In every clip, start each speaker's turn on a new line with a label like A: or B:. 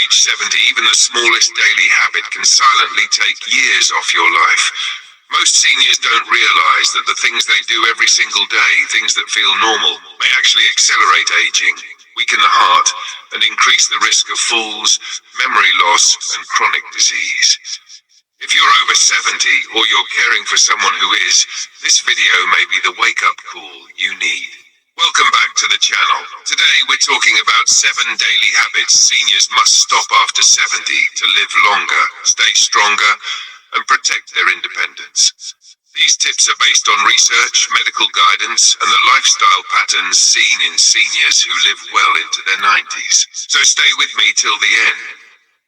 A: age 70, even the smallest daily habit can silently take years off your life. Most seniors don't realize that the things they do every single day, things that feel normal, may actually accelerate aging, weaken the heart, and increase the risk of falls, memory loss, and chronic disease. If you're over 70 or you're caring for someone who is, this video may be the wake-up call you need. Welcome back to the channel. Today we're talking about 7 daily habits seniors must stop after 70 to live longer, stay stronger, and protect their independence. These tips are based on research, medical guidance, and the lifestyle patterns seen in seniors who live well into their 90s. So stay with me till the end.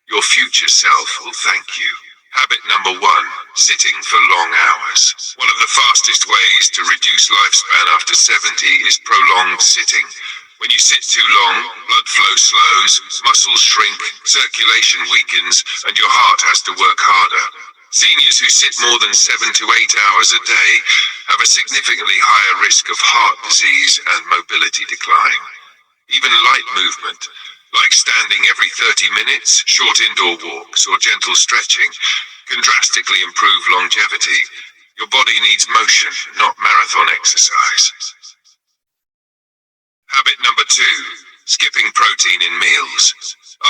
A: Your future self will thank you. Habit number 1, sitting for long hours. One of the fastest ways to reduce lifespan after 70 is prolonged sitting. When you sit too long, blood flow slows, muscles shrink, circulation weakens, and your heart has to work harder. Seniors who sit more than 7 to 8 hours a day have a significantly higher risk of heart disease and mobility decline. Even light movement, like standing every 30 minutes, short indoor walks, or gentle stretching, can drastically improve longevity. Your body needs motion, not marathon exercise. Habit number 2, skipping protein in meals.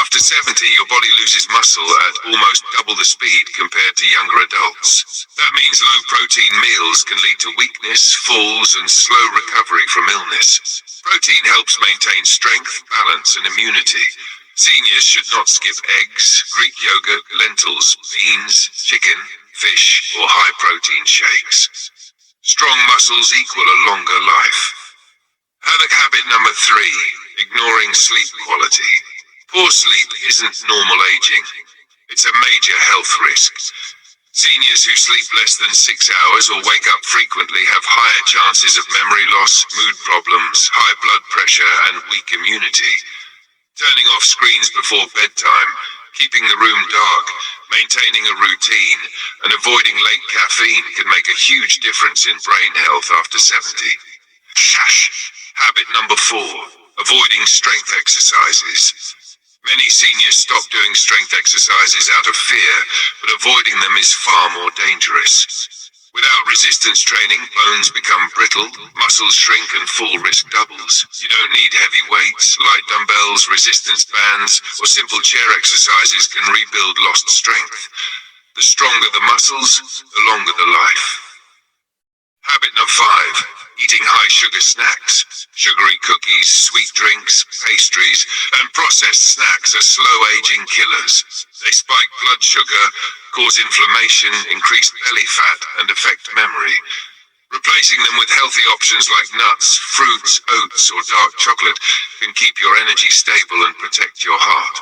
A: After 70, your body loses muscle at almost double the speed compared to younger adults. That means low-protein meals can lead to weakness, falls, and slow recovery from illness. Protein helps maintain strength, balance, and immunity. Seniors should not skip eggs, Greek yogurt, lentils, beans, chicken, fish, or high-protein shakes. Strong muscles equal a longer life. Habit number 3, ignoring sleep quality. Poor sleep isn't normal aging. It's a major health risk. Seniors who sleep less than 6 hours or wake up frequently have higher chances of memory loss, mood problems, high blood pressure, and weak immunity. Turning off screens before bedtime, keeping the room dark, maintaining a routine, and avoiding late caffeine can make a huge difference in brain health after 70. Habit number 4, avoiding strength exercises. Many seniors stop doing strength exercises out of fear, but avoiding them is far more dangerous. Without resistance training, bones become brittle, muscles shrink, and fall risk doubles. You don't need heavy weights. Light dumbbells, resistance bands, or simple chair exercises can rebuild lost strength. The stronger the muscles, the longer the life. Habit number 5, eating high-sugar snacks. Sugary cookies, sweet drinks, pastries, and processed snacks are slow-aging killers. They spike blood sugar, cause inflammation, increase belly fat, and affect memory. Replacing them with healthy options like nuts, fruits, oats, or dark chocolate can keep your energy stable and protect your heart.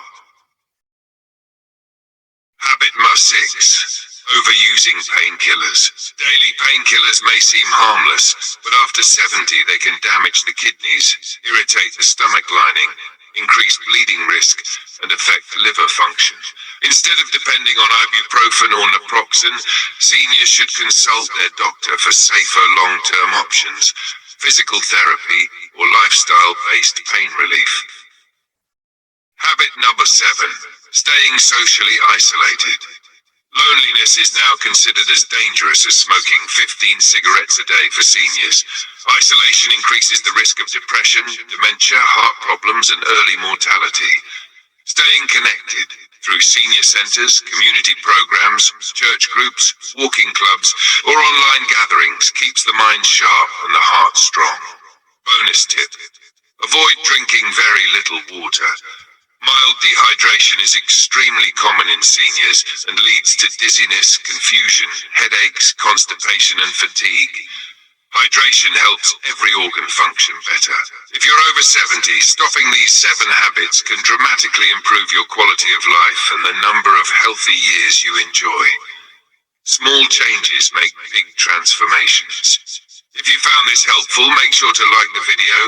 A: Habit number 6, overusing painkillers. Daily painkillers may seem harmless, but after 70 they can damage the kidneys, irritate the stomach lining, increase bleeding risk, and affect liver function. Instead of depending on ibuprofen or naproxen, seniors should consult their doctor for safer long-term options, physical therapy, or lifestyle-based pain relief. Habit number 7, staying socially isolated. Loneliness is now considered as dangerous as smoking 15 cigarettes a day for seniors. Isolation increases the risk of depression, dementia, heart problems, and early mortality. Staying connected through senior centers, community programs, church groups, walking clubs, or online gatherings keeps the mind sharp and the heart strong. Bonus tip: avoid drinking very little water. Mild dehydration is extremely common in seniors and leads to dizziness, confusion, headaches, constipation, and fatigue. Hydration helps every organ function better. If you're over 70, stopping these 7 habits can dramatically improve your quality of life and the number of healthy years you enjoy. Small changes make big transformations. If you found this helpful, make sure to like the video,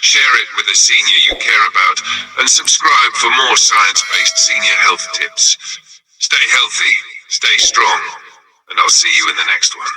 A: share it with a senior you care about, and subscribe for more science-based senior health tips. Stay healthy, stay strong, and I'll see you in the next one.